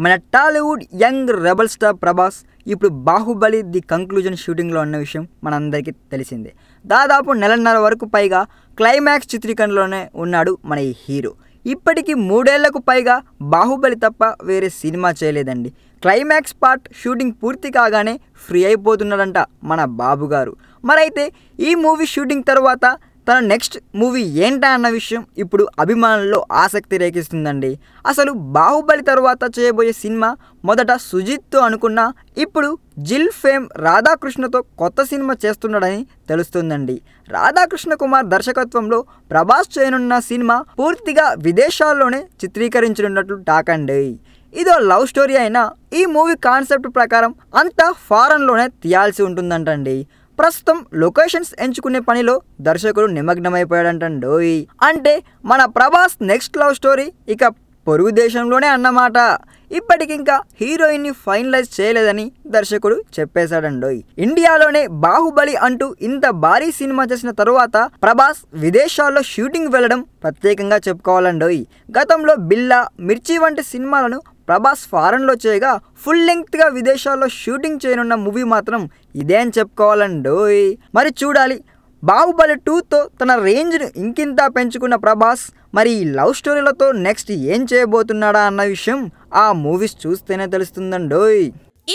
మన Tollywood young rebel star Prabhas ఇప్పుడు Baahubali the conclusion షూటింగ్లో ఉన్న విషయం మనందరికీ తెలిసిందే. దాదాపు నెలన్నర వరకు పైగా క్లైమాక్స్ చిత్రీకరణలోనే ఉన్నాడు మన ఈ హీరో. ఇప్పటికీ 3 ఏళ్లకు పైగా బాహుబలి తప్ప వేరే సినిమా చేయలేదండి. క్లైమాక్స్ పార్ట్ షూటింగ్ పూర్తి కాగానే ఫ్రీ అయిపోతున్నాడంట మన బాబు గారు. మరైతే ఈ మూవీ షూటింగ్ తర్వాత తన నెక్స్ట్ మూవీ ఏంటా అన్న విషయం ఇప్పుడు అభిమానుల్లో ఆసక్తి రేకిస్తుందండి. అసలు బాహుబలి తర్వాత చేయబోయే సినిమా మొదట సుజిత్తో అనుకున్నా ఇప్పుడు జిల్ ఫేమ్ రాధాకృష్ణతో కొత్త సినిమా చేస్తున్నాడని తెలుస్తుందండి. రాధాకృష్ణ కుమార్ దర్శకత్వంలో ప్రభాస్ చేయనున్న సినిమా పూర్తిగా విదేశాల్లోనే చిత్రీకరించనున్నట్లు టాక్ అండి. ఇదో లవ్ స్టోరీ అయినా ఈ మూవీ కాన్సెప్ట్ ప్రకారం అంతా ఫారెన్లోనే తీయాల్సి ఉంటుందంటండి. ప్రస్తుతం లొకేషన్స్ ఎంచుకునే పనిలో దర్శకుడు నిమగ్నమైపోయాడంటండోయ్. అంటే మన ప్రభాస్ నెక్స్ట్ లవ్ స్టోరీ ఇక పొరుగు దేశంలోనే అన్నమాట. ఇప్పటికింకా హీరోయిన్ని ఫైనలైజ్ చేయలేదని దర్శకుడు చెప్పేశాడండోయ్. ఇండియాలోనే బాహుబలి అంటూ ఇంత భారీ సినిమా చేసిన తరువాత ప్రభాస్ విదేశాల్లో షూటింగ్ వెళ్ళడం ప్రత్యేకంగా చెప్పుకోవాలండోయ్. గతంలో బిల్లా, మిర్చి వంటి సినిమాలను ప్రభాస్ ఫారెన్లో చేయగా ఫుల్ లెంగ్త్గా విదేశాల్లో షూటింగ్ చేయనున్న మూవీ మాత్రం ఇదే అని చెప్పుకోవాలండోయ్. మరి చూడాలి బాహుబలి 2తో తన రేంజ్ను ఇంకింత పెంచుకున్న ప్రభాస్ మరి ఈ లవ్ స్టోరీలతో నెక్స్ట్ ఏం చేయబోతున్నాడా అన్న విషయం ఆ మూవీస్ చూస్తేనే తెలుస్తుందండోయ్.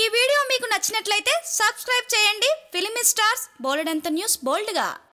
ఈ వీడియో మీకు నచ్చినట్లయితే సబ్స్క్రైబ్ చేయండి. ఫిలిమి స్టార్స్ బోల్డెంత న్యూస్ బోల్డ్గా.